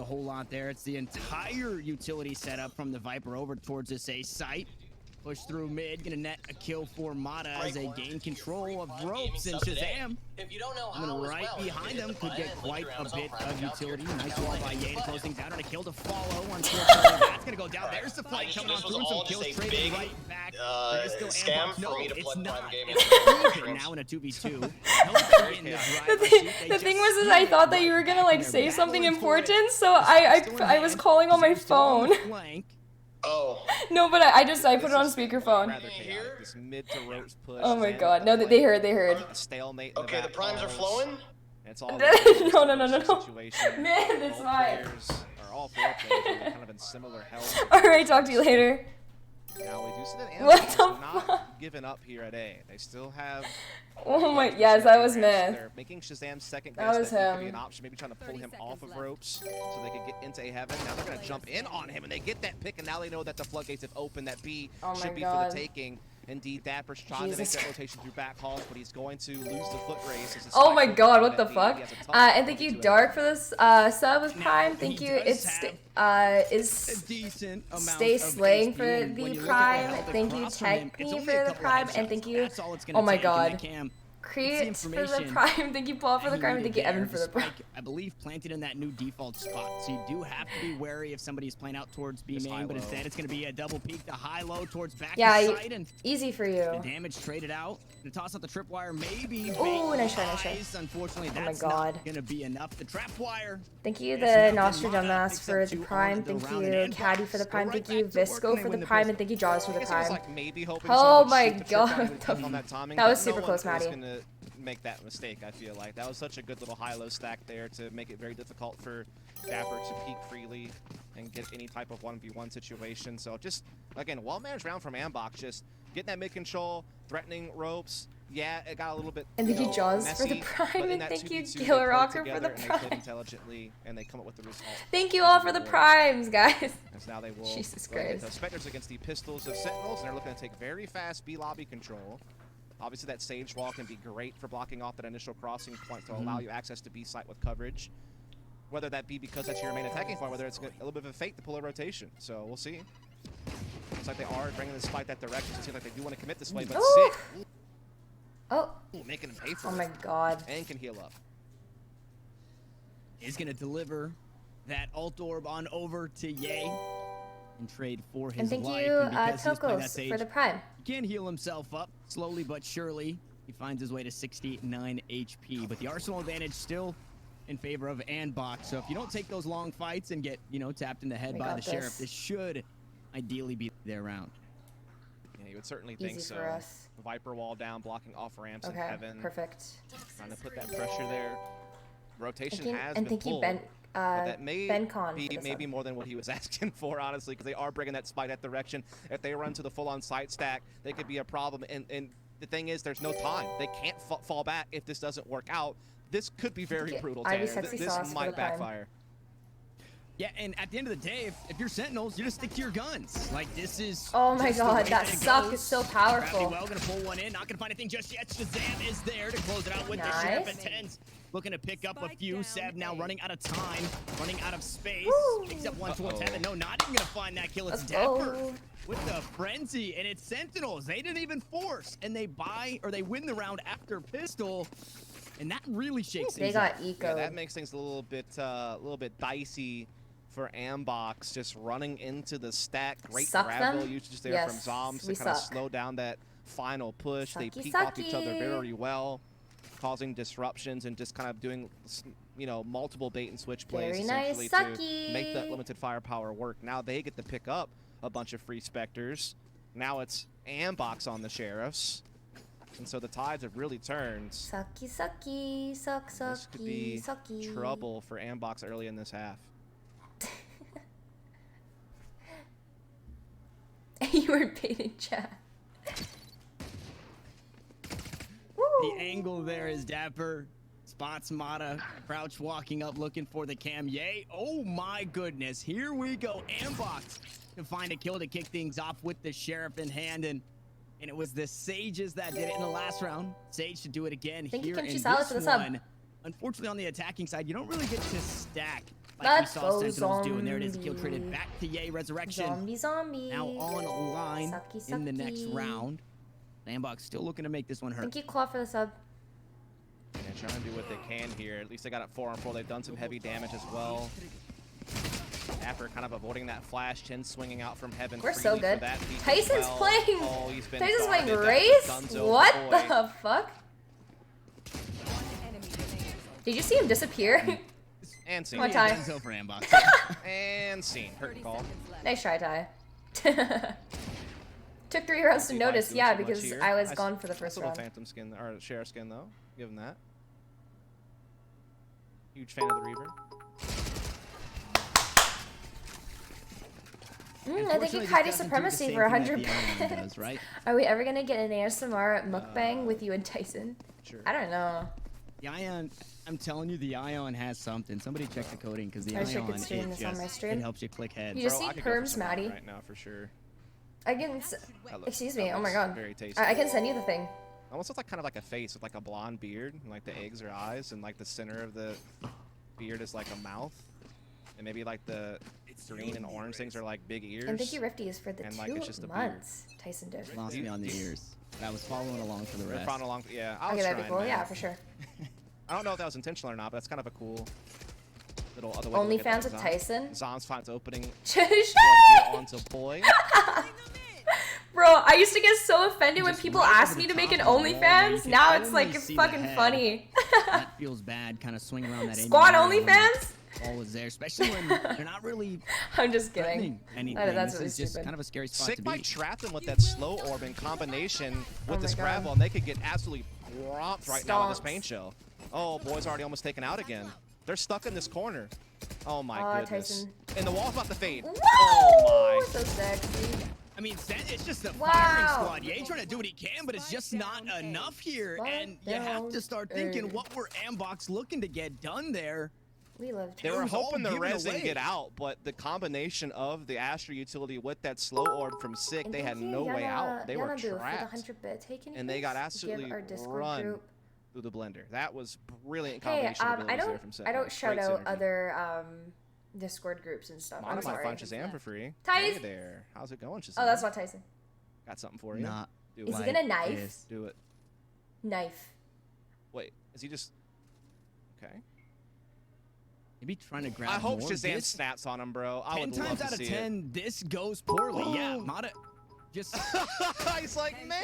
a whole lot there. It's the entire utility setup from the Viper over towards this A site. Push through mid, gonna net a kill for Mata as they gain control of ropes, and shahzam coming right behind them could get quite a bit of utility. Nice wall by Ye to close things out, and a kill to follow. Unfortunately, that's gonna go down. There's the fight coming on through, some kills traded right back. Still scam no, for me to it's plug not. Prime Game It's even now in a 2v2. The thing was I thought that you were gonna like say something important, so I was calling on my phone. Oh. No, but I put it on speakerphone. This mid to ropes push. Oh my god, no, they heard. Stalemate. Okay, the primes are flowing. It's all No. Man, that's fine. All four players are kind of in similar health. Alright, talk to you later. Now we do see that What ANDBOX the are not giving up here at A. They still have. Oh my, yes, that was myth. They're making Shazam's second That guess. was That could be him. an option, maybe trying to pull him off of ropes so they could get into A heaven. Now they're gonna jump in on him, and they get that pick, and now they know that the floodgates have opened. That B should be for the taking. Indeed, Dapr's trying to make that rotation through back halls, but he's going to lose the foot race. Oh my god, what the fuck? And thank you, Dark, for this sub with Prime. Thank you. It's Stay Slaying for the Prime. Thank you, Techni, for the Prime. And thank you, oh my god, Create for the Prime. Thank you, Paul, for the Prime. And thank you, Evan, for the Prime. I believe planted in that new default spot, so you do have to be wary if somebody's playing out towards B main, but instead it's going to be a double peek to high-low towards back side, and easy for you. The damage traded out. To toss out the tripwire, maybe. Ooh, nice try. Unfortunately, that's not going to be enough. The trap wire. Thank you, the Nostradamus for the Prime. Thank you, Caddy, for the Prime. Thank you, Visco, for the Prime. And thank you, Jaws, for the Prime. Oh my god. That was super close, Maddie. Make that mistake. I feel like that was such a good little high-low stack there to make it very difficult for dapr to peek freely and get any type of 1v1 situation. So just again, well-managed round from ANDBOX, just getting that mid control, threatening ropes. Yeah, it got a little bit and thank you, Jaws, for the Prime, and thank you, Killer Rocker, for the Prime. Intelligently, and they come up with the result. Thank you all for the Primes, guys. As now they will Jesus Christ. the Spectres against the pistols of Sentinels, and they're looking to take very fast B lobby control. Obviously, that Sage Wall can be great for blocking off that initial crossing point to allow you access to B site with coverage. Whether that be because that's your main attacking point, whether it's a little bit of a fake to pull a rotation. So we'll see. Looks like they are bringing this fight that direction. It seems like they do want to commit this way, but sick. Oh, making him pay for it. Oh my god. And can heal up. Is going to deliver that ult orb on over to Ye and trade for his life. And thank you, Tokos, for the Prime. Can heal himself up slowly but surely. He finds his way to 69 HP, but the arsenal advantage still in favor of ANDBOX. So if you don't take those long fights and get, tapped in the head by the sheriff, this should ideally be their round. Yeah, you would certainly think so. For us. Viper wall down, blocking off ramps in heaven. Perfect. Trying to put that pressure there. Rotation has been pulled. That may be maybe more than what he was asking for, honestly, because they are bringing that spite that direction. If they run to the full-on site stack, they could be a problem. And the thing is, there's no time. They can't fall back if this doesn't work out. This could be very brutal. This might backfire. Yeah, and at the end of the day, if you're Sentinels, you just stick to your guns. Like, this is... Oh my god, that suck is so powerful. Well, gonna pull one in, not gonna find anything just yet. Shahzam is there to close it out with the sheriff at TENZ. Looking to pick up a few. Seb now running out of time, running out of space. Picks up one towards heaven. No, not even gonna find that kill. It's dapr with the frenzy, and it's Sentinels. They didn't even force, and they win the round after pistol, and that really shakes things up. They got eco. Yeah, that makes things a little bit dicey for ANDBOX, just running into the stack. Great gravel usage there from zombs to kind of slow down that final push. They peek off each other very well, causing disruptions and just kind of doing, multiple bait and switch plays essentially to make that limited firepower work. Now they get to pick up a bunch of free Spectres. Now it's ANDBOX on the sheriffs. And so the tides have really turned. This could be trouble for ANDBOX early in this half. You were baiting chat. The angle there is dapr. Spots Mata. Crouch walking up looking for the cam. Yay. Oh my goodness. Here we go. ANDBOX to find a kill to kick things off with the sheriff in hand. And it was the Sages that did it in the last round. Sage to do it again here in this one. Unfortunately, on the attacking side, you don't really get to stack like Let's we saw go, Sentinels do, and there it is, zombie. kill traded back to Yay Resurrection. Zombie. Now on a line Sucky, in the next sucky. round. ANDBOX still looking to make this one hurt. Thank you, Claw, for the sub. Yeah, trying to do what they can here. At least they got it 4-on-4. They've done some heavy damage as well. After kind of avoiding that flash, TENZ swinging out from heaven. We're so good. Tyson's playing. Oh, he's been Tyson's playing guarded. Race? That's Dunzo What boy. the fuck? Did you see him disappear? And scene. One time. Dunzo for ANDBOX. And scene. Curtain call. Nice try, Ty. Took 3 rounds to notice, Doing yeah, so much because here. I was gone for the first Little round. Phantom skin, or Share skin though. Give him that. Huge fan of the Reaver. I think you KYEDAE Supremacy for 100 does, right? Are we ever gonna get an ASMR mukbang with you and Tyson? Sure. I don't know. The Ion, I'm telling you, the Ion has something. Somebody check the coding, because the I wish I Ion, could stream this on my it stream. helps you click head. You just Bro, see I could go for perms, some Maddie. right now for sure. I can. That looks- Excuse that me. Oh my looks god. Very tasty. I can send you the thing. Almost looks like kind of like a face with like a blonde beard, and like the eggs are eyes, and like the center of the beard is like a mouth, and maybe like the green and orange things are like big ears. And thank you, Rifties, for the And, 2 like, it's just a beard. months. Tyson did. Lost me on the ears. I was following along for the They're rest. following along. Yeah, I Okay, was that'd be trying, cool. man. Yeah, for sure. I don't know if that was intentional or not, but that's kind of a cool little other way. to look at OnlyFans that. with Tyson. Zombs finds opening Shut blood here onto boy. Bro, I used to get so offended when Just people right asked over me the to make an top of the wall there, you OnlyFans. can Now it's only like it's see the fucking head. funny. That feels bad, kind of swing around that Squad aiming area when OnlyFans? the ball was there, especially when they're not really I'm just threatening kidding. anything. That's This really is just stupid. kind of a scary spot Sick to might be. trap them with that slow orb in combination with Oh this my grab God. wall, and they could get absolutely romped right now with this Stomps. paint shell. Oh, boy's already almost taken out again. They're stuck in this corner. Oh my Aw, goodness. Tyson. And the wall's about to fade. Whoa! Oh my. So sexy. I mean, it's just a Wow. firing squad. Yay trying to do what he can, but it's just not enough here. And you have to start thinking, what were ANDBOX looking to get done there? We love They It were was all hoping the given res away. didn't get out, but the combination of the Astra utility with that slow orb from Sick, they had no way out. They were trapped. And they got absolutely run through the blender. That was brilliant Hey, combination I abilities there from Sick. don't Great shout out synergy. other Discord groups and stuff. I'm Might sorry. find Shazam for free. Tyson. Hey there. How's it going, Shazam? Oh, that's not Tyson. Got something for you. Not Do Is it. he gonna knife? this. Do it. Knife. Wait, is he just... Okay. Maybe trying to grab I hope more. Shazam This- snaps on him, bro. I 10 would love times to out of see 10, this goes poorly. Yeah, Mata just... it. He's like, man.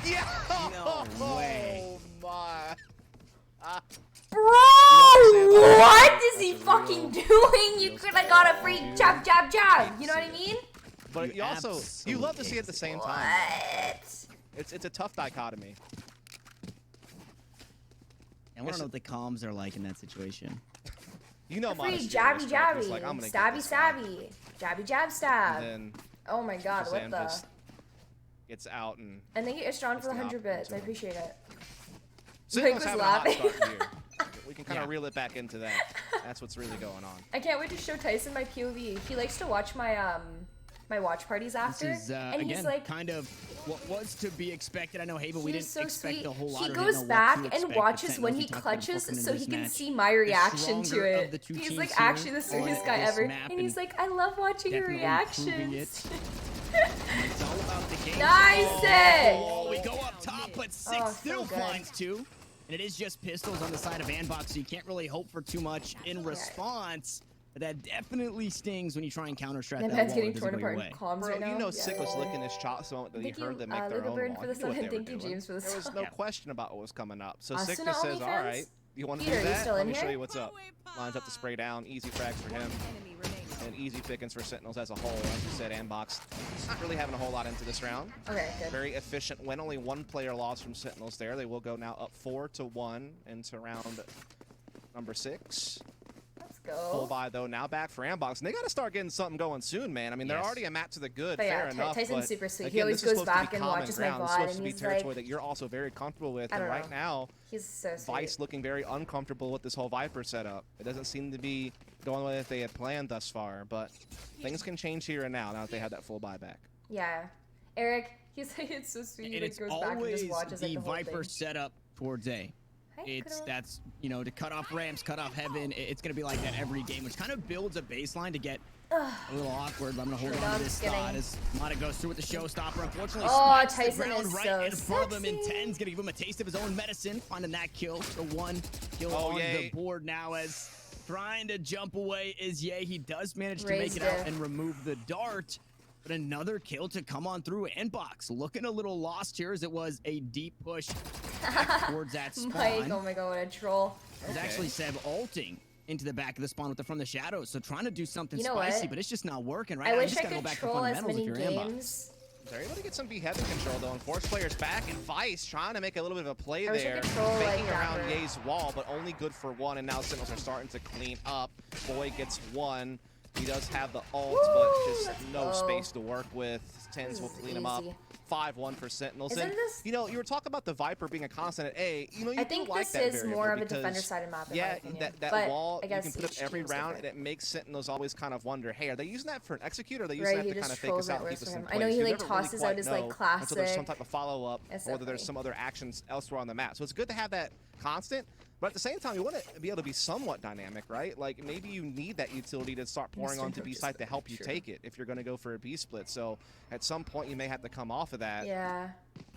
Yeah. No way. Oh my. Bro, You know what That's is he a fucking real- doing? You real could have got a free dude. jab, jab, jab. You know what I mean? But You you also, you love to see it at the same time. What? It's a tough dichotomy. I want to know what the comms are like in that situation. You know, A free Modest jabby, Heroes, right? He's jabby, like, I'm gonna get stabby, this guy. stabby, jabby, jab, stab. And then Oh my god, what Shazam the? just gets out and. And thank you, Istron, for the the 100 bits. I opportunity. appreciate it. Signal's was having a hot laughing. start here. We can kind of Yeah. reel it back into that. That's what's really going on. I can't wait to show Tyson my POV. He likes to watch my my watch parties after, This is, and again, he's like, kind of what was to be expected. I know, hey, but we he's didn't so expect sweet. a whole lot. He or goes didn't know what back to and expect. The watches when Sentinels he we talked about clutches, before so coming he into can this see match. my reaction to stronger of it. the two He's teams like here actually the on sweetest guy this ever, map and he's and like, I love watching your definitely proving reactions. And it's all about the game. Nice it! Oh, we go up top, but Six Oh, so still good. finds 2. And it is just pistols on the side of ANDBOX, so you can't really hope for too much in response. But that definitely stings when you try and counter-strat My that man's wall. getting It doesn't torn go your apart in way. comms Bro, right now. you know Yeah. Sick was licking his chops the moment that he Thank you, heard them make their Luca own Burn wall. for the He knew what sub, they were thank you, doing. James, for the There was sub. no Yeah. question about what was coming up. So Sick Asuna just says, OnlyFans? all right, you want to Peter, do are you that? still Let in me show here? you what's up. Lines up the spray down, easy frags for him. And easy pickings for Sentinels as a whole. As you said, ANDBOX not really having a whole lot into this round. Okay, good. Very efficient win. Only one player lost from Sentinels there. They will go now up 4-1 into round number 6. Let's Full go. buy though, now back for ANDBOX. And they got to start getting something going soon, man. I mean, they're Yes. already a map to the good, But fair yeah, enough. Tyson's but super sweet. He again, always this is goes supposed to be back and common watches my ground. It's VOD, supposed to and be he's territory like, that you're also very comfortable with. I And don't right know. now, He's so sweet. Vice looking very uncomfortable with this whole Viper setup. It doesn't seem to be going the way that they had planned thus far, but things can change here and now that they had that full buyback. Yeah. Eric, he's like, it's so sweet. He And like it's goes back and always just watches like the the whole Viper thing. setup towards A. That's, you know, to cut off ramps, cut off heaven. It's going to be like that every game, which kind of builds a baseline to get a little awkward. But I'm going to hold on to this spot as Mata goes through with the showstopper. Unfortunately, Tyson the ground is right so in front of him, and sexy. TENZ going to give him a taste of his own medicine, finding that kill. So 1 kill on the board now as trying to jump away is Ye. He does manage to make it out and remove the dart. But another kill to come on through ANDBOX. Looking a little lost here as it was a deep push towards that spawn. Mike, oh my god, what a troll. It was actually Seb ulting into the back of the spawn from the shadows. So trying to do something spicy, but it's just not working right now. I wish you just I gotta could go back to troll as fundamentals many if you're games. They're able to get some heaven control though, and force players back, and Vice trying to make a little bit of a play there, faking around Ye's wall, but only good for 1, and now Sentinels are starting to clean up. Boy gets 1. He does have the ult, but just no space to work with. TENZ will clean him up. 5-1 for Sentinels. And, you know, you were talking about the Viper being a constant at A. You know, you I think like this is more of a defender-sided map. Yeah, that wall, you can put up every round, and it makes Sentinels always kind of wonder, hey, are they using that for an execute, or are they using that to kind of fake us out and keep us in place? I know he like tosses out his like classic. Until there's some type of follow-up, or whether there's some other actions elsewhere on the map. So it's good to have that constant. But at the same time, you want to be able to be somewhat dynamic, right? Like, maybe you need that utility to start pouring onto B site to help you take it if you're going to go for a B split. So at some point, you may have to come off of that. Yeah.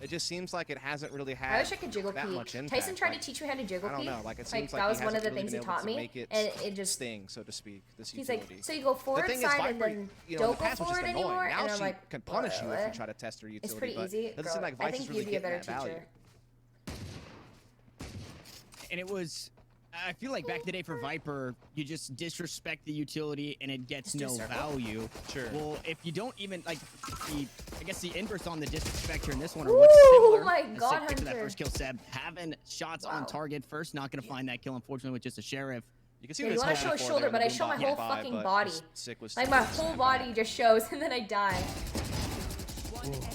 It just seems like it hasn't really had I wish I could jiggle that peek. much impact. Tyson tried to teach me how to jiggle peek. I don't know. Like, it seems like that was he one of the hasn't things he really taught been able me, to make and it just sting, so to speak. This he's utility. like, so you go forward side and then don't go forward anymore, now and I'm she like, can punish you if you try to test her utility. It's pretty easy. Doesn't seem like Vice I think is really you'd be a getting better that value. teacher. And it was, I feel like back in the day for Viper, you just disrespect the utility and it gets no value. Sure. Well, if you don't even, like, I guess the inverse on the disrespect here in this one are what's similar. Oh my god, Hunter. That Hunter. first kill, Seb. Having shots on target first, not going to find that kill, unfortunately, with just a sheriff. You can see you want to show a shoulder, but I show my whole fucking body. Like, my whole body just shows, and then I die.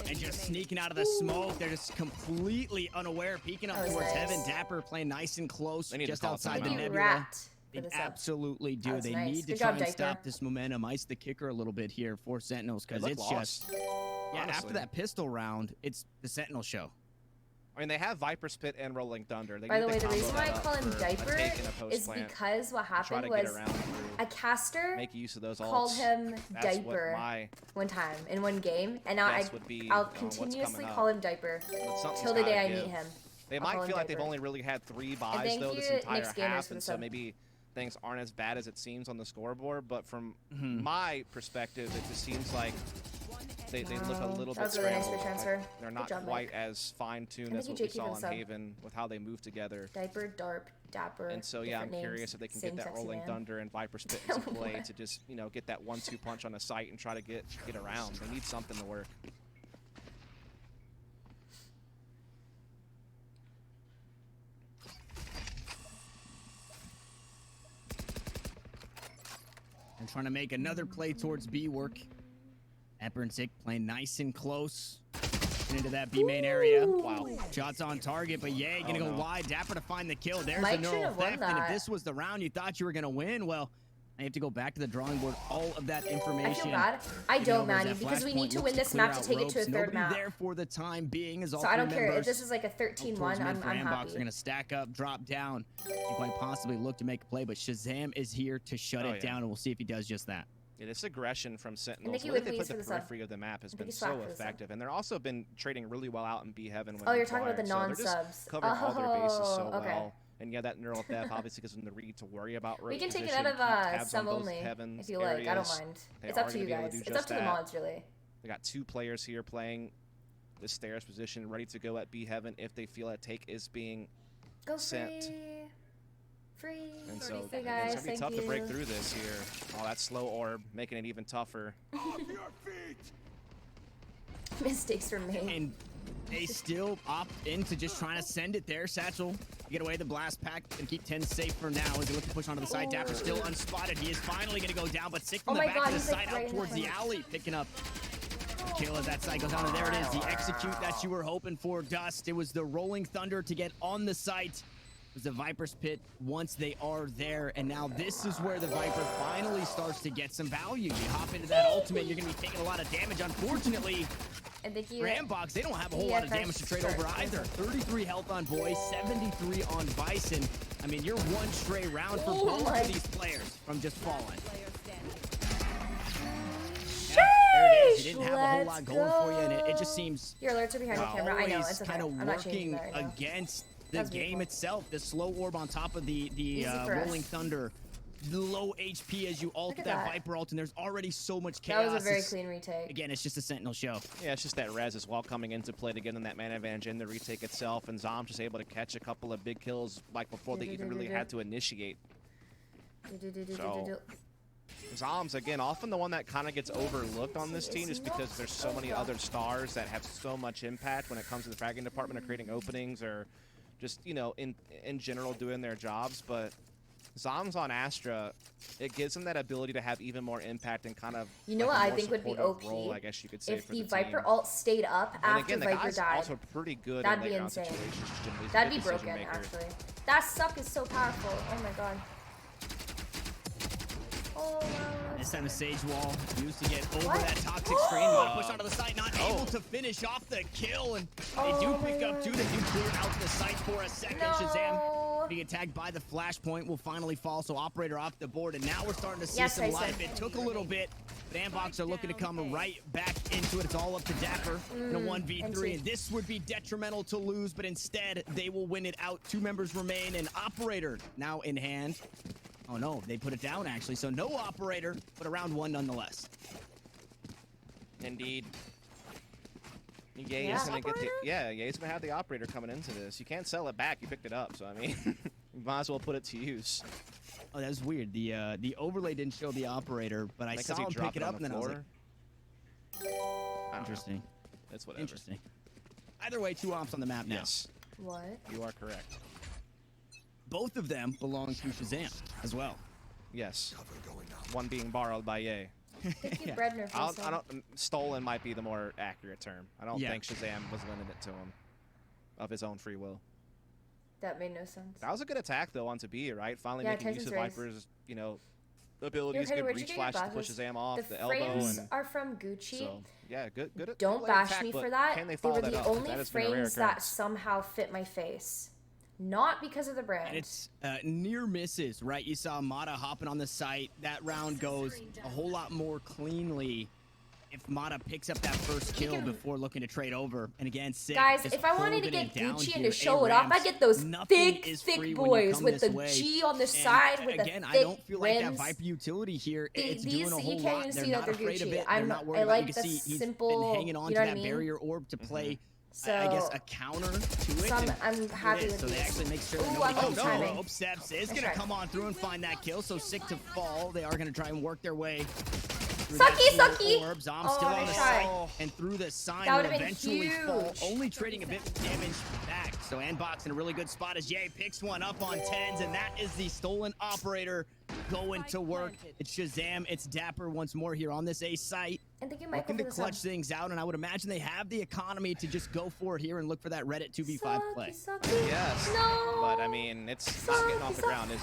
And just sneaking out of the smoke. They're just completely unaware, peeking up towards heaven. dapr playing nice and close, just outside the nebula. They absolutely do. They need to try and stop this momentum, ice the kicker a little bit here for Sentinels, because it's just, after that pistol round, it's the Sentinel show. I mean, they have Viper Spit and Rolling Thunder. By the way, the reason why I call him Diaper is because what happened was a caster make use of those called him Diaper one time in one game, and now I'll continuously call him Diaper till the day I meet him. They might feel like they've only really had 3 buys though this entire half, and so maybe things aren't as bad as it seems on the scoreboard. But from my perspective, it just seems like they look a little bit scrambled. They're not quite as fine-tuned as what we saw on Haven with how they move together. Diaper, Darp, Dapper. And so yeah, I'm curious if they can get that Rolling Thunder and Viper Spit into play to just, you know, get that 1-2 punch on a site and try to get around. They need something to work. And trying to make another play towards B work. dapr and Sick playing nice and close into that B main area. Wow. Shots on target, but Ye gonna go wide. dapr to find the kill. There's the neural theft. And if this was the round you thought you were gonna win, well, I have to go back to the drawing board. All of that information. I feel bad. I don't, Manny, because we need to win this map to take it to a third map. There for the time being is all. So I don't care if this is like a 13-1. I'm happy. Are gonna stack up, drop down, and quite possibly look to make a play. But Shahzam is here to shut it down, and we'll see if he does just that. Yeah, this aggression from Sentinels, the way they put the periphery of the map has been so effective, and they're also been trading really well out in B Heaven. Oh, you're talking about the non-subs. Covering all their bases so well. And yeah, that neural theft obviously gives them the read to worry about. We can take it out of sub only if you like. I don't mind. It's up to you guys. It's up to the mods, really. They got 2 players here playing the stairs position, ready to go at B Heaven if they feel that take is being sent. Free. And so hey guys, it's gonna be tough to break through this here. Oh, that slow orb making it even tougher. Off your feet. Mistakes were made. And they still opt into just trying to send it there. Satchel, get away the blast pack and keep TENZ safe for now as they look to push onto the side. dapr still unspotted. He is finally going to go down, but Sick from the back of the side out towards the alley, picking up kill as that side goes down. And there it is, the execute that you were hoping for, Dust. It was the Rolling Thunder to get on the site. It was the Viper's Pit once they are there, and now this is where the Viper finally starts to get some value. You hop into that ultimate, you're going to be taking a lot of damage. Unfortunately, And thank you. For ANDBOX, they don't have a whole lot of damage to trade over either. 33 health on Boy, 73 on Bison. I mean, you're one stray round for both of these players from just falling. Yeah, there it is. You didn't have a whole lot going for you, and it just seems... Your alerts are behind the camera. I know, it's okay. kind of I'm not changing working that right now. against the game itself. The slow orb on top of the Rolling Thunder. The low HP as you ult that Viper ult, and there's already so much chaos. That was a very clean retake. Again, it's just a Sentinel show. Yeah, it's just that res as well coming into play to get in that mana advantage in the retake itself, and zombs just able to catch a couple of big kills like before they even really had to initiate. So, zombs, again, often the one that kind of gets overlooked on this team just because there's so many other stars that have so much impact when it comes to the fragging department or creating openings or just, you know, in general doing their jobs, but zombs on Astra, it gives them that ability to have even more impact and kind of, you know, what I think would be OP role, I guess you could say, if the Viper ult stayed up after Viper died. Also pretty good. That'd be insane. That'd be broken, actually. That suck is so powerful. Oh my god. Oh wow. This time a Sage Wall used to get over that toxic screen. Push onto the site, not able to finish off the kill, and they do pick up two. They do clear out the site for a second. Shazam being attacked by the flashpoint will finally fall, so Operator off the board, and now we're starting to see some life. It took a little bit, but ANDBOX are looking to come right back into it. It's all up to dapr in a 1v3, and this would be detrimental to lose, but instead they will win it out. 2 members remain, and Operator now in hand. Oh no, they put it down actually, so no Operator, but a round 1 nonetheless. Indeed. Ye's gonna get the Ye's gonna have the Operator coming into this. You can't sell it back. You picked it up, so I mean, you might as well put it to use. Oh, that's weird. The overlay didn't show the Operator, but I saw him pick it up, and then I was like, interesting. That's whatever. Interesting. Either way, 2 ops on the map now. Yes. What? You are correct. Both of them belong to Shazam as well. Yes. One being borrowed by Ye. Thank you, Bredner, I don't. Stolen might be the more accurate term. I don't think Shazam was limited to him of his own free will. That made no sense. That was a good attack though on Tabi, right? Finally making use of Viper's, you know, abilities, good breach flash to push Shazam off the elbow. The frames are from Gucci. So, yeah, good. Don't bash me for that. They were the only that frames that somehow fit my face. Not because of the brand. And it's near misses, right? You saw Mata hopping on the site. That round goes a whole lot more cleanly if Mata picks up that first kill before looking to trade over. And again, Sick guys, if I wanted to get Gucci and to show it off, I get those thick boys with the G on the side with the thick I don't feel like that Viper utility here. It's doing a whole lot. They're not afraid of it. They're not worried about it. You can see he's been hanging on to that barrier orb to play. So, I guess a counter to it. I'm happy with so they actually make sure that nobody comes rope steps is going to come on through and find that kill. So Sick to fall. They are going to try and work their way. Sucky! Orb. Zom's still on the side and through the sign will eventually fall. Only trading a bit of damage back. So ANDBOX in a really good spot as Ye picks one up on TENZ, and that is the stolen Operator going to work. It's Shazam, it's dapr once more here on this A site. Looking to clutch things out, and I would imagine they have the economy to just go for it here and look for that Reddit 2v5 play. Yes, but I mean, it's not getting off the ground, is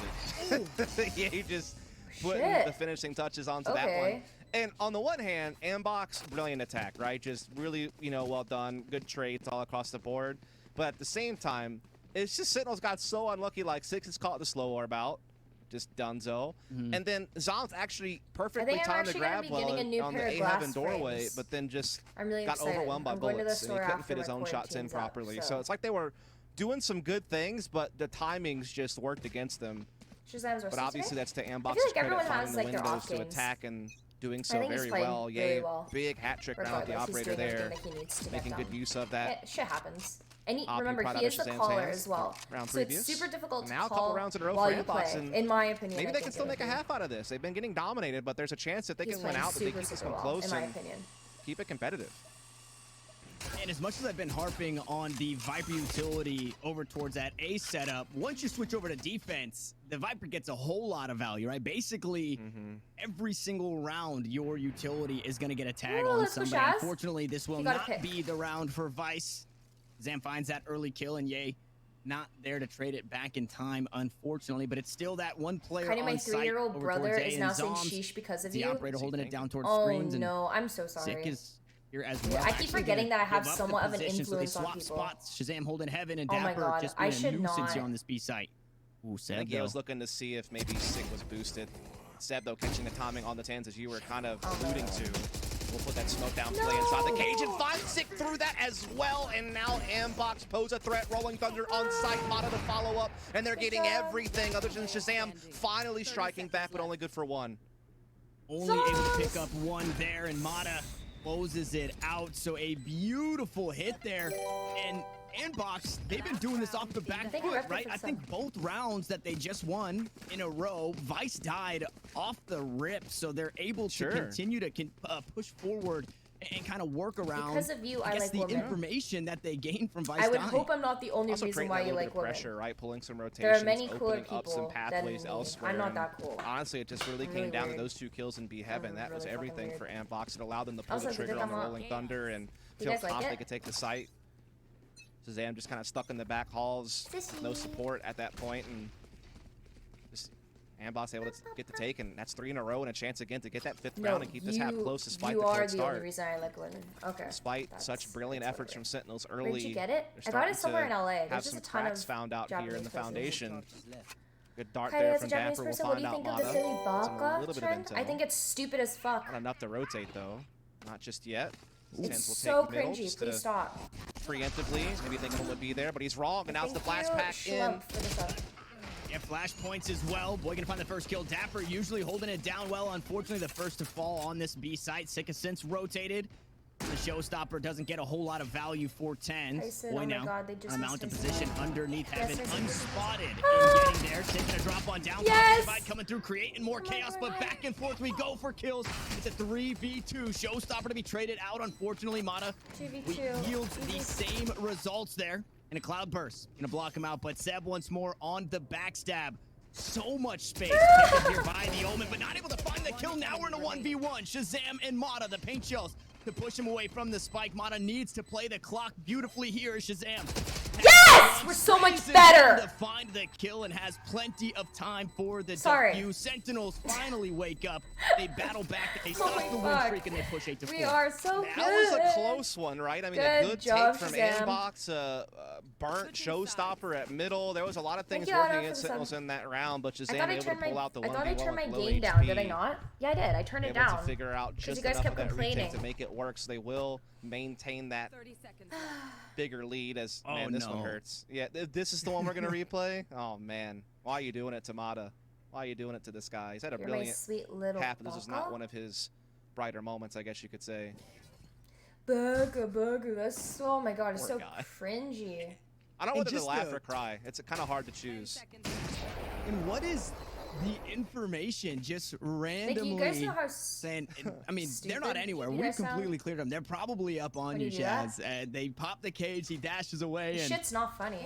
it? Yeah, you just putting the finishing touches onto that one. And on the one hand, ANDBOX, brilliant attack, right? Just really, you know, well done. Good trades all across the board. But at the same time, it's just Sentinel's got so unlucky, like 6 is caught the slow orb out. Just dunzo. And then Zombs actually perfectly timed the grab well on the A-Heaven doorway, but then just got overwhelmed by bullets. And he couldn't fit his own shots in properly. So it's like they were doing some good things, but the timings just worked against them. But obviously that's to ANDBOX's credit, finding the windows to attack and doing so very well. Yay, big hat trick now with the Operator there, making good use of that. Shit happens. And remember, he is the caller as well. So it's super difficult to call while you play, in my opinion. Maybe they can still make a half out of this. They've been getting dominated, but there's a chance that they can win out, that they keep this one close and keep it competitive. And as much as I've been harping on the Viper utility over towards that A setup, once you switch over to defense, the Viper gets a whole lot of value, right? Basically, every single round, your utility is going to get a tag on somebody. Unfortunately, this will not be the round for Vice. Zam finds that early kill, and Ye not there to trade it back in time, unfortunately, but it's still that one player on site. My 3-year-old brother is now saying sheesh because of you. The Operator holding it down towards screens. screens. Oh no, I'm so sorry. Sick is here as well. I keep forgetting that I have Give up somewhat the of an position, so they influence on swap people. spots. Shazam holding heaven and Oh my dapr God, just I being a should nuisance not. here on this B site. Ooh, I Seb, think he though. was looking to see if maybe Sick was boosted. Seb, though, catching the timing on the TENZ as you were kind of alluding to. We'll put that smoke down play inside the cage and find Sick through that as well. And now ANDBOX pose a threat. Rolling Thunder on site. Mata to follow up. And they're getting everything other than Shazam finally striking back, but only good for one. Only able to pick up one there, and Mata closes it out. So a beautiful hit there. And ANDBOX, they've been doing this off the back foot, right? I think both rounds that they just won in a row, Vice died off the rip, so they're able to continue to push forward and kind of work around. Because of you, I like the women. information that they gain from Vice. I would hope I'm not the only reason why you like women. Pressure, right? Pulling some rotations, there are many cooler opening up some people pathways than elsewhere. I'm not that cool. Honestly, it just really came down to those 2 kills in B Heaven. That was everything for ANDBOX. It allowed them to pull the trigger on the Rolling Thunder and feel confident they could take the site. Shazam just kind of stuck in the back halls, no support at that point, and just ANDBOX able to get the take, and that's 3 in a row and a chance again to get that 5th round and keep this half close despite the cold start. You are the only reason I like women. Okay. Despite such brilliant efforts from Sentinels early. Where did you get it? I got it somewhere in LA. There's just a ton of found out here in the foundation. Good dart Hey, there as from a Japanese dapr. We'll person, what do find you think out of the Philly Mata. Baka trend? I think it's stupid as fuck. Not enough to rotate though. Not just yet. It's will so take middle cringy. just Please stop. Preemptively, maybe thinking it would be there, but he's wrong, and now it's the flash pack in. Yeah, flash points as well. Boy gonna find the first kill. dapr usually holding it down well. Unfortunately, the first to fall on this B site. Sick has since rotated. The showstopper doesn't get a whole lot of value for TENZ. Boy, now on a mountain position underneath heaven, unspotted and getting there, taking a drop on down. Divide coming through, creating more chaos, but back and forth we go for kills. It's a 3v2. Showstopper to be traded out. Unfortunately, Mata yields the same results there. And a cloud burst gonna block him out, but Seb once more on the backstab. So much space taken here by the Omen, but not able to find the kill. Now we're in a 1v1. Shazam and Mata, the paint shells to push him away from the spike. Mata needs to play the clock beautifully here. Shazam. Yes! We're so much better! To find the kill and has plenty of time for the debut. Sentinels finally wake up. They battle back. They stop the win streak and they push 8-4. We are so good. That was a close one, right? I mean, a good take from ANDBOX. Burnt showstopper at middle. There was a lot of things working against Sentinels in that round, but Shazam able to pull out the 1v1 I thought I turned my with low gain down. HP. Did I not? Yeah, I did. I turned it down. To figure out just you guys enough kept of that retake complaining to make it work, so they will maintain that bigger lead. As man, this one hurts. Yeah, this is the one we're gonna replay. Oh man, why are you doing it to Mata? Why are you doing it to this guy? He's had a brilliant half, but this is not one of his brighter moments, I guess you could say. Burger, that's so, oh my god, it's so cringy. I don't know whether to laugh or cry. It's kind of hard to choose. And what is the information just randomly you guys know how saying? I mean, they're not anywhere. We completely cleared them. They're probably up on you, Shaz. They pop the cage. He dashes away. And shit's not funny.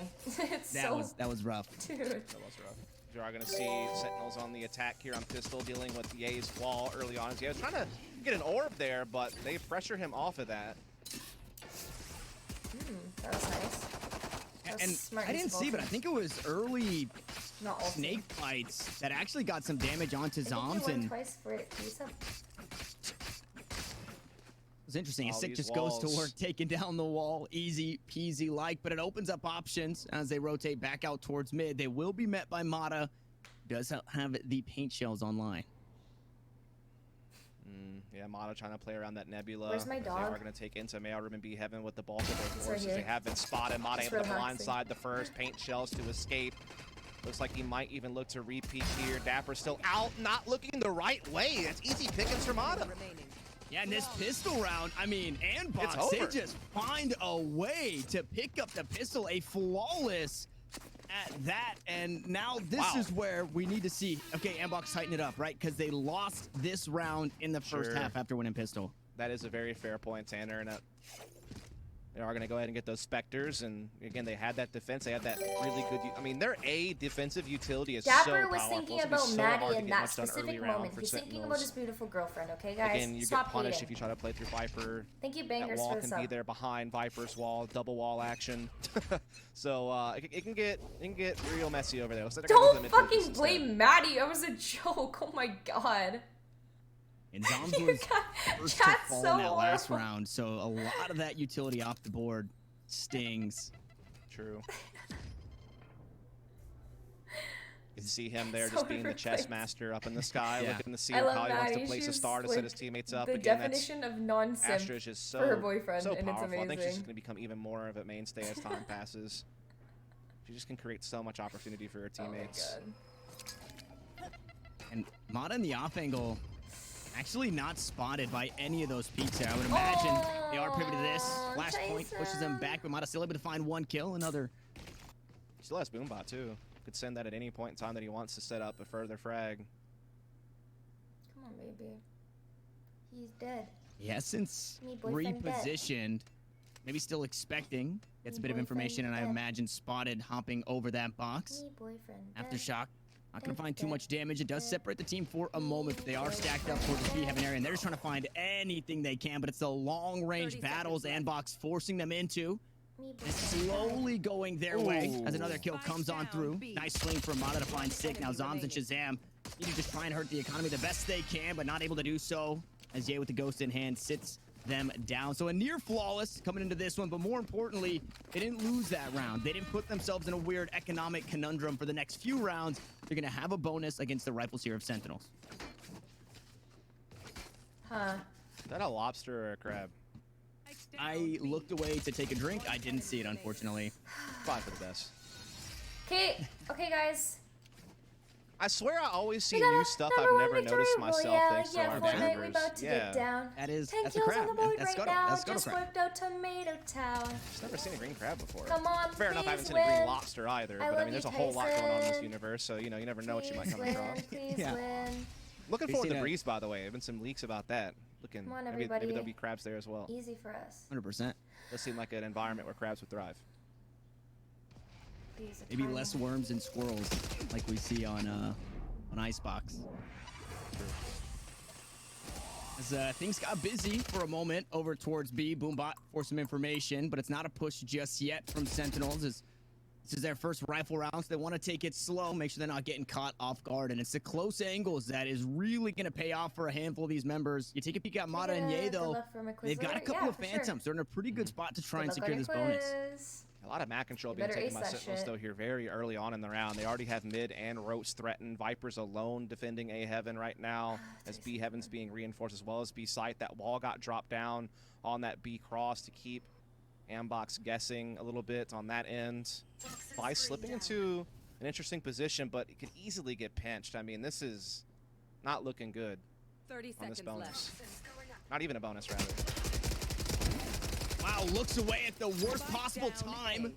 that was rough. Dude. That was rough. You are going to see Sentinels on the attack here on Pistol, dealing with Ye's wall early on. He was trying to get an orb there, but they pressure him off of that. That was nice. And I didn't see, but I think it was early snake fights that actually got some damage onto zombs. And twice for it. it's interesting. Sick just goes to work taking down the wall, easy peasy like, but it opens up options as they rotate back out towards mid. They will be met by Mata, who does have the paint shells online. Yeah, Mata trying to play around that nebula. Where's my dog? They are going to take into Mail Ribbon B Heaven with the bulk of their forces. They have been spotted. Mata able to blindside the first, paint shells to escape. Looks like he might even look to repeat here. dapr still out, not looking the right way. That's easy pickings for Mata. Yeah, in this pistol round, I mean, ANDBOX, they just find a way to pick up the pistol, a flawless at that, and now this is where we need to see, okay, ANDBOX tighten it up, right? Because they lost this round in the first half after winning pistol. That is a very fair point, Tanner, and they are going to go ahead and get those Spectres, and again, they had that defense. They had that really good, I mean, their A defensive utility is so powerful. dapr was thinking about Maddie in that specific moment. He's thinking about his beautiful girlfriend, okay, guys? Again, you get punished if you try to play through Viper. Thank you, Bangers, that wall for the can be there behind Viper's wall, double wall action. So it can get real messy over there. So don't fucking blame Maddie. That was a joke. Oh my god. And Zombs was first to fall in that last round, so a lot of that utility off the board stings. True. You can see him there just being the chess master up in the sky, looking to see how he wants to place a star to set his teammates up. The definition of non-simp for her boyfriend, so and powerful. it's amazing. I think she's going to become even more of a mainstay as time passes. She just can create so much opportunity for her teammates. Oh my God. And Mata in the off angle, actually not spotted by any of those peaks there. I would imagine they are privy to this. Flash point pushes them back, but Mata still able to find one kill. Another. He still has Boombot too. Could send that at any point in time that he wants to set up a further frag. Come on, baby. He's dead. Yeah, since repositioned, maybe still expecting. Gets a bit of information, and I imagine spotted hopping over that box. Aftershock. Not going to find too much damage. It does separate the team for a moment, but they are stacked up towards the B-heaven area, and they're just trying to find anything they can, but it's the long-range battles ANDBOX forcing them into. And slowly going their way as another kill comes on through. Nice swing from Mata to find Sick. Now Zombs and Shahzam need to just try and hurt the economy the best they can, but not able to do so, as Ye with the ghost in hand sits them down. So a near flawless coming into this one, but more importantly, they didn't lose that round. They didn't put themselves in a weird economic conundrum for the next few rounds. They're going to have a bonus against the Rifles here of Sentinels. Huh. Is that a lobster or a crab? I looked away to take a drink. I didn't see it, unfortunately. Probably for the best. Okay, guys. I swear I always see new stuff I've never noticed myself thanks to our Fortnite, we're about to get down. That's 10 a kills crab. on the board That's right Scuttle. now. That's Just wiped out Tomato Tower. I've never seen a green crab before. Come on, Fair enough, I haven't seen a green lobster either, but I mean, there's a whole lot going on in this universe, so you know, you never know what you might come across. Please win. Looking forward to Breeze, by the way. There have been some leaks about that. Looking, Come on, maybe everybody. there'll be crabs there as well. Easy for us. 100%. Does seem like an environment where crabs would thrive. Maybe less worms and squirrels, like we see on Icebox. As things got busy for a moment over towards B, Boombot for some information, but it's not a push just yet from Sentinels. As this is their first rifle round, so they want to take it slow, make sure they're not getting caught off guard, and it's the close angles that is really going to pay off for a handful of these members. You take a peek at Mata and Ye, though, they've got a couple of Phantoms. Sure. They're in a pretty good spot to try and secure this bonus. A lot of map control being taken by Sentinels, though, here very early on in the round. They already have mid and ropes threatened. Viper's alone defending A Heaven right now, as B Heaven's being reinforced as well as B site. That wall got dropped down on that B cross to keep ANDBOX guessing a little bit on that end. Vice slipping into an interesting position, but it could easily get pinched. I mean, this is not looking good 30 on this seconds bonus. left. Not even a bonus, rather. Wow, looks away at the worst possible time.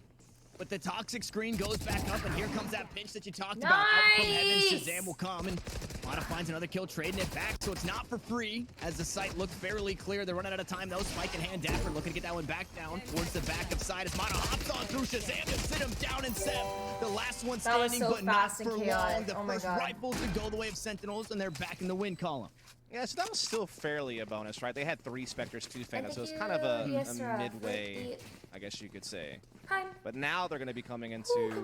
But the toxic screen goes back up, and here comes that pinch that you talked about. Out from heaven, Shahzam will come, and Mata finds another kill, trading it back, so it's not for free. As the site looks fairly clear, they're running out of time, though. Spike in hand, dapr looking to get that one back down towards the back of side as Mata hops on through Shahzam to sit him down and Seb. The last one standing, but not for long. The first rifles to go the way of Sentinels, and they're back in the win column. Yeah, so that was still fairly a bonus, right? They had 3 Spectres, 2 Phantoms, so it's kind of a midway, I guess you could say. But now they're going to be coming into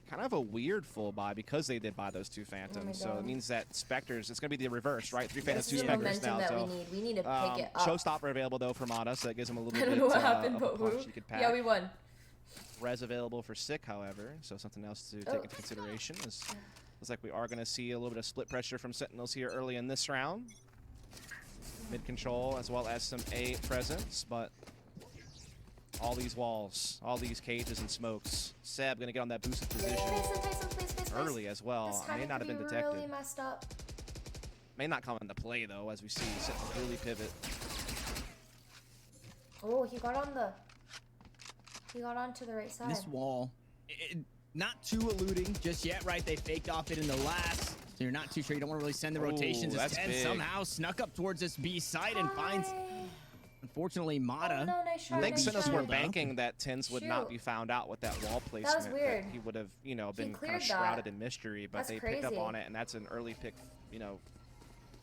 kind of a weird full buy because they did buy those 2 Phantoms. So it means that Spectres, it's going to be the reverse, right? 3 Phantoms, 2 Spectres now. So we need to pick it up. Showstopper available, though, for Mata, so that gives them a little bit I don't know what happened, of but a punch you could pack. yeah, we won. Res available for Sick, however, so something else to take into consideration. Looks like we are going to see a little bit of split pressure from Sentinels here early in this round. Mid control as well as some A presence, but all these walls, all these cages and smokes. Seb gonna get on that boosted position early as well. May not have been detected. Really messed up. May not come into play though, as we see Sentinels really pivot. Oh, he got onto the right side. This wall, not too eluding just yet, right? They faked off it in the last. So you're not too sure. You don't want to really send the rotations. As TENZ somehow snuck up towards this B side and finds, unfortunately, Mata. Oh, no, nice shot, I think Sentinels were up. banking that TENZ would not be found out with that wall placement. That was weird. He would have, you know, been kind of shrouded in mystery, but they picked up on it, and that's an early pick, you know,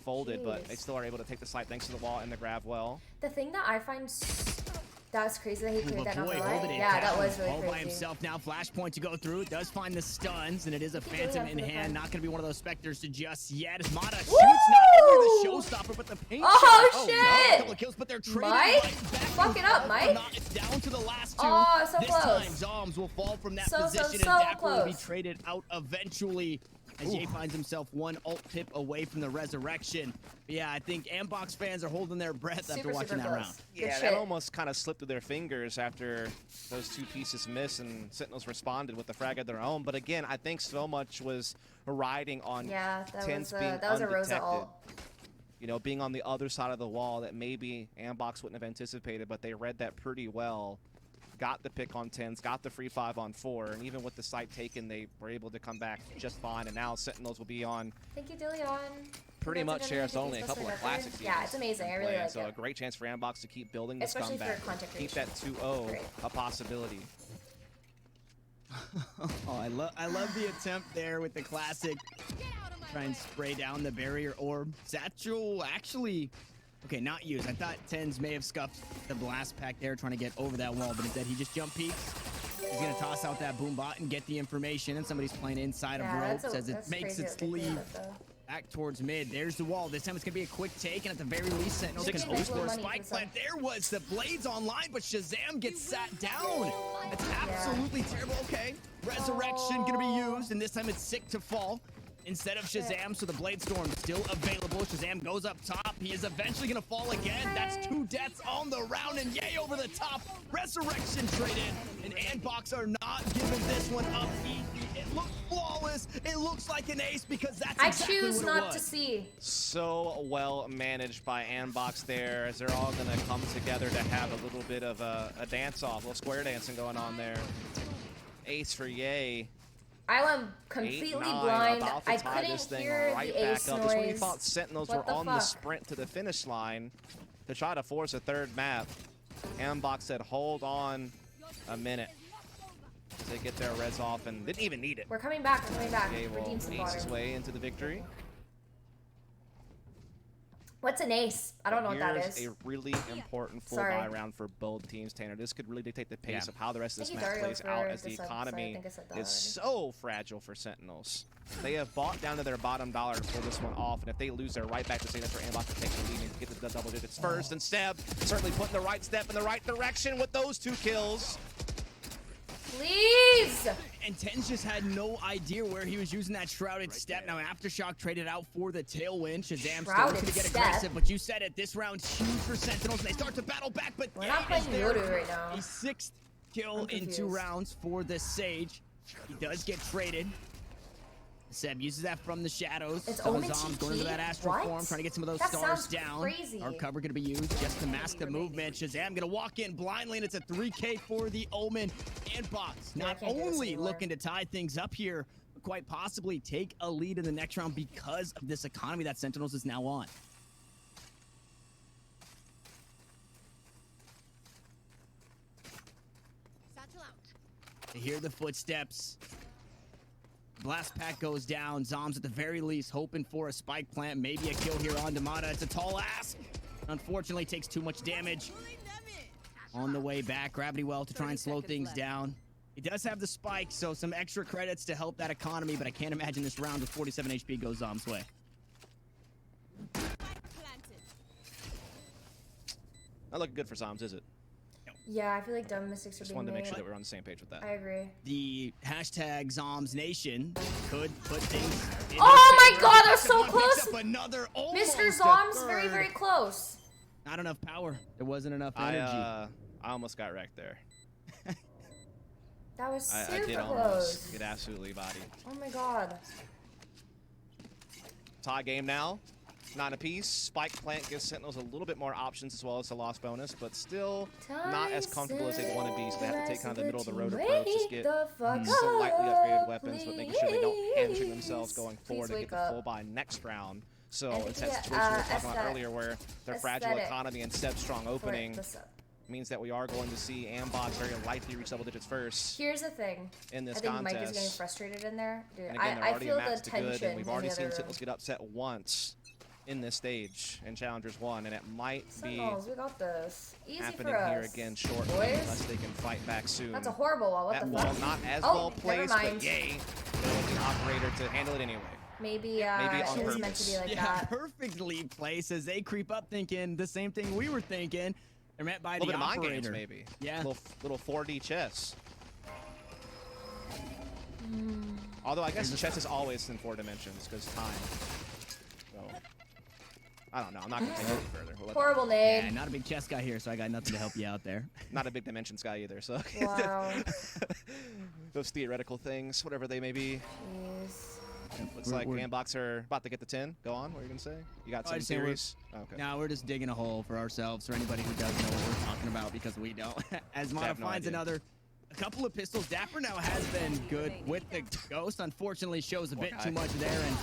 folded, but they still are able to take the site thanks to the wall and the grab well. The thing that I find That was crazy that he cleared that boy, off holding it Yeah, that down. was really All crazy. by himself now. Flashpoint to go through. Does find the stuns, and it is a phantom in hand. Not going to be one of those specters to just yet. As Mata shoots not only the showstopper, but the paint shot. Shit! No, a couple of kills, but they're trading Mike? right back. Fuck it up, Mike. It's down to the last two. Oh, so this close. time, Zombs will fall from that position, and dapr will be traded out eventually. As Jay finds himself one ult tip away from the resurrection. But yeah, I think ANDBOX fans are holding their breath after watching that round. Yeah, that almost kind of slipped through their fingers after those two pieces missed and Sentinels responded with the frag of their own. But again, I think so much was riding on TENZ being undetected. You know, being on the other side of the wall that maybe ANDBOX wouldn't have anticipated, but they read that pretty well. Got the pick on TENZ, got the free 5 on 4, and even with the site taken, they were able to come back just fine. And now Sentinels will be on. Thank you, Dillion. Pretty much shares only a couple of classics. Yeah, it's amazing. I really like it. So a great chance for ANDBOX to keep building this comeback. Keep that 2-0 a possibility. Oh, I love the attempt there with the classic. Try and spray down the barrier orb. Satchel actually. Okay, not used. I thought TENZ may have scuffed the blast pack there trying to get over that wall, but instead he just jump peeks. He's going to toss out that boom bot and get the information, and somebody's playing inside of ropes as it makes its leap back towards mid. There's the wall. This time it's going to be a quick take, and at the very least, Sentinels can hope for a spike plant. There was the blades online, but shahzam gets sat down. That's absolutely terrible. Okay, resurrection going to be used, and this time it's sick to fall. Instead of shahzam, so the blade storm still available. Shahzam goes up top. He is eventually gonna fall again. That's 2 deaths on the round, and yay over the top. Resurrection traded, and ANDBOX are not giving this one up easy. It looks flawless. It looks like an ace because that's exactly what it was. I choose not to see. So well managed by ANDBOX there, as they're all gonna come together to have a little bit of a dance-off, a little square dancing going on there. Ace for yay. I went completely blind. I couldn't hear the ace noise. This one you thought Sentinels were on the sprint to the finish line to try to force a third map. ANDBOX said, hold on a minute. They get their res off and didn't even need it. We're coming back. We're coming back. Jay will ace his way into the victory. What's an ace? I don't know what that is. Here's a really important full buy round for both teams, Tanner. This could really dictate the pace of how the rest of this match plays out, as the economy is so fragile for Sentinels. They have bought down to their bottom dollar to pull this one off, and if they lose, they're right back to saying that for ANDBOX to take the lead and get the double digits first. And Seb certainly putting the right step in the right direction with those 2 kills. Please! And TENZ just had no idea where he was using that shrouded step. Now Aftershock traded out for the tailwind. shahzam still looking to get aggressive, but you said it. This round's huge for Sentinels, and they start to battle back, but we're not playing Yoru right now. A 6th kill in 2 rounds for the Sage. He does get traded. Seb uses that from the shadows. It's Zombs going into that astral form, trying to get some of those stars down. Crazy. Our cover going to be used just to mask the movement. shahzam going to walk in blindly, and it's a 3K for the Omen. ANDBOX not only looking to tie things up here, but quite possibly take a lead in the next round because of this economy that Sentinels is now on. They hear the footsteps. Blast pack goes down. Zombs at the very least hoping for a spike plant, maybe a kill here on Mata. It's a tall ask. Unfortunately, takes too much damage. On the way back, Gravity Well to try and slow things down. He does have the spike, so some extra credits to help that economy, but I can't imagine this round with 47 HP goes Zombs' way. Not looking good for Zombs, is it? Yeah, I feel like dumb mistakes are being made. Just wanted to make sure that we're on the same page with that. I agree. The hashtag ZombsNation could put things in oh my god, that was so close! Mr. Zombs, very, very close. Not enough power. There wasn't enough energy. I almost got wrecked there. That was super I did close. almost get absolutely bodied. Oh my god. Tie game now. 9 apiece. Spike plant gives Sentinels a little bit more options as well as a loss bonus, but still not as comfortable as they'd want to be, so they have to take kind of the middle of the road approach. Just get some slightly upgraded weapons, but making sure they don't hamstring themselves going forward and get the full buy next round. So in that situation we were talking about earlier where their fragile economy and Seb's strong opening means that we are going to see ANDBOX very likely reach double digits first. Here's the thing. In this I think contest. Mike is getting frustrated in there. Dude, and again, I feel the tension and we've already seen Sentinels get upset once in this stage in Challengers 1, and it might Sentinels, we got this. Easy happening for us. here again shortly, boys. unless they can fight back soon. That's a horrible wall. What that the wall fuck? not as Oh, well placed, never mind. but yay, the operator to handle it anyway. Maybe on it was purpose. meant to be like Yeah, that. perfectly placed as they creep up thinking the same thing we were thinking. They're met by A little the bit of mind operator. games, maybe. Yeah. Little 4D chess. Although I guess chess is always in 4 dimensions because time. So I don't know. I'm not gonna take it any further. We'll let Horrible nade. Yeah, not a big chess guy here, so I got nothing to help you out there. not a big dimensions guy either. So Wow. those theoretical things, whatever they may be. Jeez. Looks like ANDBOX are about to get the 10. Go on. What are you gonna say? You got some I'd say we're- theories? Okay. Now we're just digging a hole for ourselves, for anybody who doesn't know what we're talking about, because we don't. As Mata have no finds idea. a couple of pistols. dapr now has been good with the ghost. Unfortunately, shows a bit too much there, and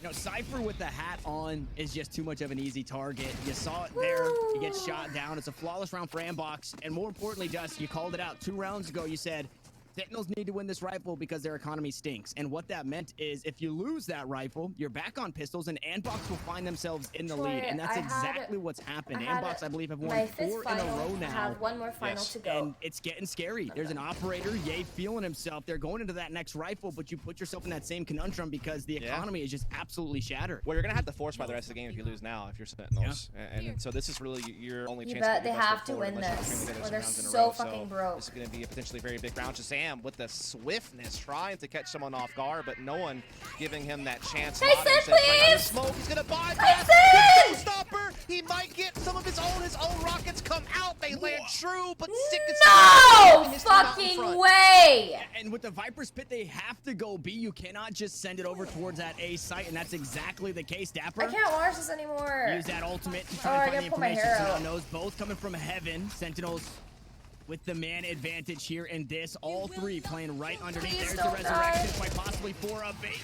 you know, Cypher with the hat on is just too much of an easy target. You saw it there. He gets shot down. It's a flawless round for ANDBOX, and more importantly, Dust, you called it out 2 rounds ago. You said Sentinels need to win this rifle because their economy stinks. And what that meant is if you lose that rifle, you're back on pistols, and ANDBOX will find themselves in the lead. And that's exactly what's happened. ANDBOX, I believe, have won 4 in a row now. I have 1 more final to go. And it's getting scary. There's an operator, Ye, feeling himself. They're going into that next rifle, but you put yourself in that same conundrum because the economy is just absolutely shattered. Well, you're gonna have to force by the rest of the game if you lose now, if you're Sentinels. And so this is really your only chance. bet to they get have to win this, or they're so fucking broke. This is gonna be a potentially very big round. shahzam with the swiftness, trying to catch someone off guard, but no one giving him that chance. Tyson, please! Smoke. He's gonna buy Tyson! stopper. He might get some of his own rockets come out. They land true, but Sick is No fucking way! And with the Viper's Pit, they have to go B. You cannot just send it over towards that A site, and that's exactly the case. dapr. I can't watch this anymore. Use that ultimate to Oh, try I and gotta find the pull my information. hair So out. now knows both coming from heaven. Sentinels with the man advantage here in this. All 3 playing right underneath. Please There's the don't resurrection, die. quite possibly for a bait.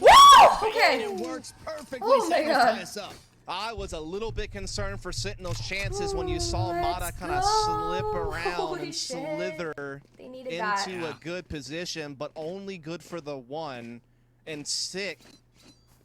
Woo! And Okay. it works perfectly. Oh my Sentinels God. tie us up. I was a little bit concerned for Sentinel's chances when you saw Let's Mata kind of go. slip around Holy and shit. slither They needed that. into a good position, but only good for the 1. And Sick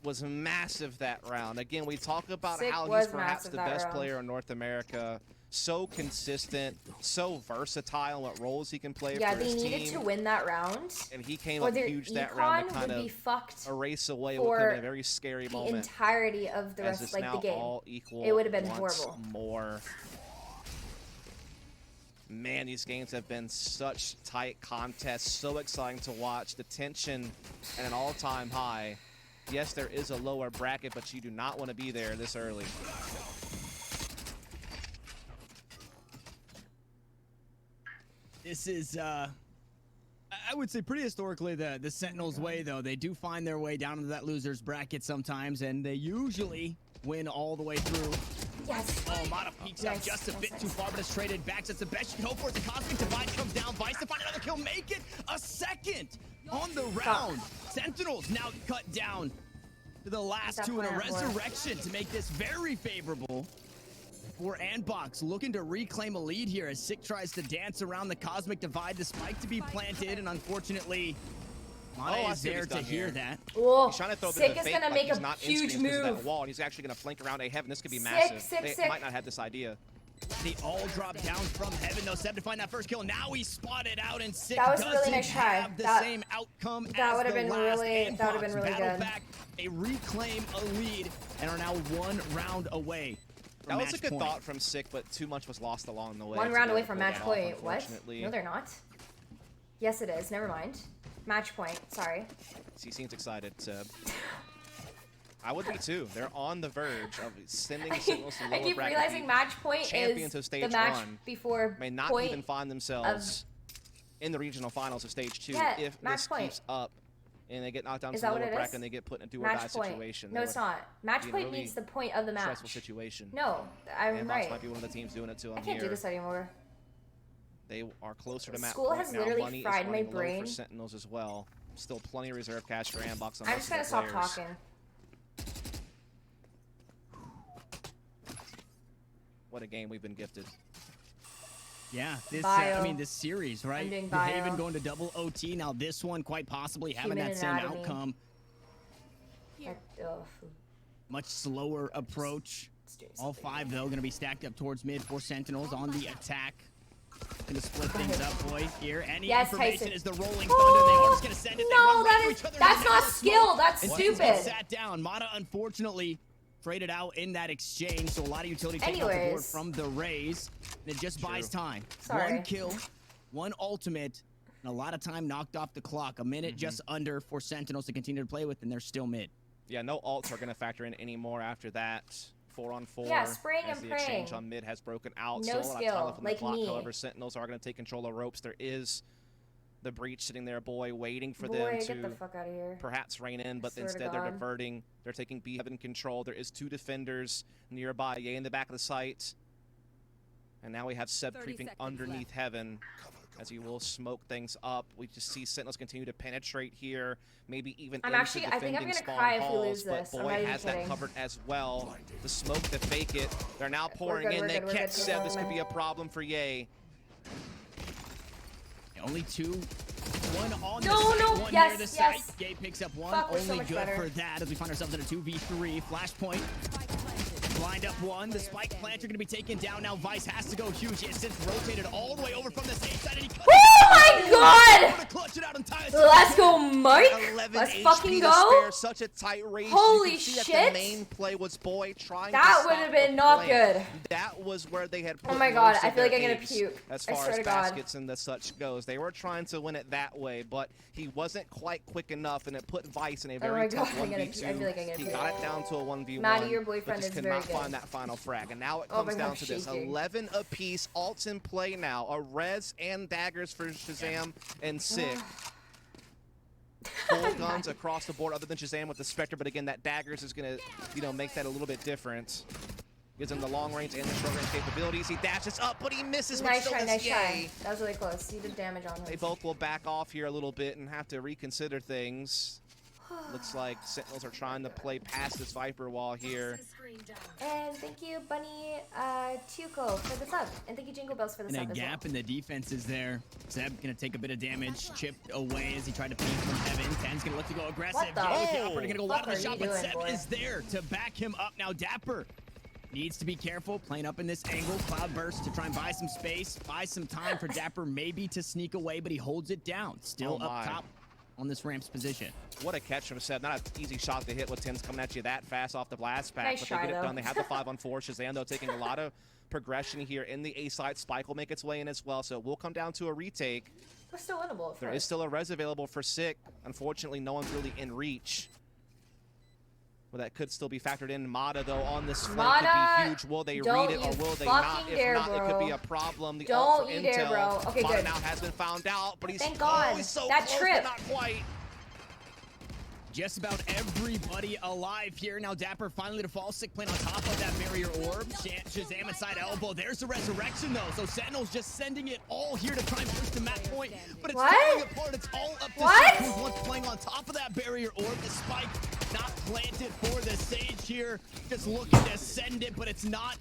was massive that round. Again, we talk about Sick how was he's perhaps massive the that best round. player in North America. So consistent, so versatile in what roles he can play Yeah, for they his needed team. to win that round. And he came Or up their huge that round to econ kind would be of fucked erase away what could have been a very scary the moment. entirety of the As rest, it's like now the game. all equal It would have been once horrible. more. Man, these games have been such tight contests, so exciting to watch. The tension at an all-time high. Yes, there is a lower bracket, but you do not want to be there this early. This is, I would say pretty historically the Sentinels way, though. They do find their way down into that loser's bracket sometimes, and they usually win all the way through. Yes. Oh, Mata peeks out Nice, just a nice, bit nice. too far, but it's traded back. That's the best you can hope for. The Cosmic Divide comes down. Vice to find another kill. Make it a second on the round. Sentinels now cut down to the last That 2 in a plant work. resurrection to make this very favorable for ANDBOX, looking to reclaim a lead here as Sick tries to dance around the Cosmic Divide. The spike to be planted, and unfortunately, Mata I is see what there he's to done hear here. that. Oh, He's trying to throw a bit Sick of a is fake, gonna like make he's a not huge instant because of that move. wall, and he's actually going to flank around a heaven. This could be Sick, massive. sick, They sick. might not have this idea. They all drop down from heaven, though. Seb to find that first kill. Now he's spotted out, and Sick That was a really doesn't nice try. have the That- same outcome that as would've the been last. really- that would've been ANDBOX really battle good. back, they reclaim a lead and are now 1 round away from That was a match good point. thought from Sick, but too much was lost along the way. 1 to round be away able to from pull match that off, point. What? unfortunately. No, they're not. Yes, it is. Never mind. Match point. Sorry. He seems excited. I would be too. They're on the verge of sending Sentinels to lower I keep bracket realizing beat. match point Champions is of stage the match 1 before may not point. even find themselves in the regional finals of stage 2 Yeah, if match this point. keeps up and they get knocked down Is to the that what lower it bracket is? and they get put in a do-or-die Match point. situation. No, it's not. Match be in a point really needs the point of the match. stressful situation. No, I'm ANDBOX right. might be one of the teams doing it to them I can't here. do this anymore. They are closer to match School point has now. literally Money fried is my running low brain. for Sentinels as well. Still plenty of reserve cash for ANDBOX on I'm most just of gonna their stop players. talking. What a game we've been gifted. Yeah, this Bio. I mean this series, right? I'm doing The Haven bio. going to double OT. Now this one quite possibly having Human that same anatomy. outcome. Ugh. Much slower approach. All 5 though gonna be stacked up towards mid. 4 sentinels on the attack. Gonna split things up, boy. Here, any information Tyson. is the rolling thunder. They are just gonna send it. They run right to each other. That's not skill. That's and stupid. Sat down. Mata unfortunately traded out in that exchange, so a lot of utility taken off the board from the Rays. And it just buys time. Sorry. 1 kill, 1 ultimate, and a lot of time knocked off the clock. A minute just under for Sentinels to continue to play with, and they're still mid. Yeah, no ults are gonna factor in anymore after that. 4-on-4. Yeah, spraying as and the exchange praying. on mid has broken out. No Still a lot of time skill, left on the like clock. me. However, Sentinels are going to take control of ropes. There is the breach sitting there, boy, waiting for Boy, them get to the fuck out of here. perhaps rein in, but Swear to instead they're God. diverting. They're taking B in control. There is 2 defenders nearby. Yay in the back of the site. And now we have Seb creeping underneath heaven as he will smoke things up. We just see Sentinels continue to penetrate here, maybe even I'm into actually, I think I'm defending gonna spawn cry if we halls, lose but this. I'm boy not even has that kidding. covered as well. The smoke to fake it. They're now pouring good, in. we're They good, we're catch good. Seb. This could be a problem for Yay. Only 2. 1 on No, the site, no, 1 yes, near the yes. site. Gay picks up 1. Fuck, we're so Only much good better. for that as we find ourselves in a 2v3. Flashpoint. Blind up 1. The spike planter going to be taken down now. Vice has to go huge. He has since rotated all the way over from the safe side, and he cuts Oh my God! to clutch it out in time. Let's go, Mike. 11 Let's HP fucking to go. spare. Such a tight race. Holy you can see that shit. the main play was boy trying That to would stop have been the not plan. good. That was where they had put Oh my God, most I of feel like their I'm gonna eggs puke. as I far swear as to God. baskets and the such goes. They were trying to win it that way, but he wasn't quite quick enough, and it put Vice in a Oh very my tough God, I'm gonna 1v2. puke. I feel like I'm gonna He puke. got it down to a 1v1. Maddie, your but boyfriend just is could very not good. find that final frag. And now it Oh comes my down God, to this: shaking. 11 apiece, ults in play now. A res and daggers for Shazam and Sick. Full guns across the board, other than Shazam with the Spectre, but again, that daggers is gonna, make that a little bit different. Gives him the long range and the short range capabilities. He dashes up, but he misses. Nice but try, still nice does try. Yay. That was really close. You did damage on They him. both will back off here a little bit and have to reconsider things. Looks like Sentinels are trying to play past this Viper wall here. And thank you, Bunny Tuco, for the sub. And thank you, Jingle Bells, for the And a sub as well. gap in the defense is there. Zeb gonna take a bit of damage, chipped away as he tried to peek from heaven. Ten's gonna look to go aggressive. What the- Yay with the upper, gonna go Fuck wide of the are shot, you but doing, Zeb boy? is there to back him up. Now Dapper needs to be careful, playing up in this angle. Cloud burst to try and buy some space, buy some time for Dapper maybe to sneak away, but he holds it down. Still Oh up my. top on this ramp's position. What a catch from Seb. Not an easy shot to hit with TENZ coming at you that fast off the blast pack. Nice but try, they get it though. done. They have the 5-on-4. Shazam, though, taking a lot of progression here in the A side. Spike will make its way in as well, so it will come down to a retake. We're still winnable. There is still a res available for Sick. Unfortunately, no one's really in reach. Well, that could still be factored in. Mata, though, on this flank could Mata, be huge. Will they don't read it or you will they not? fucking If dare, not, it could bro. be a problem. The Don't ult for you intel. dare, bro. Okay, Mata good. now has been found out, but he's, Thank God. he's so That close, trip. but not quite. Just about everybody alive here. Now Dapper finally to fall. Sick playing on top of that barrier orb. Shazam inside elbow. There's the resurrection though. So Sentinel's just sending it all here to try and push the map point. But it's What? falling apart. It's all up to What? Sick, who's once playing on top of that barrier orb. The spike not planted for the Sage here. Just looking to send it, but it's not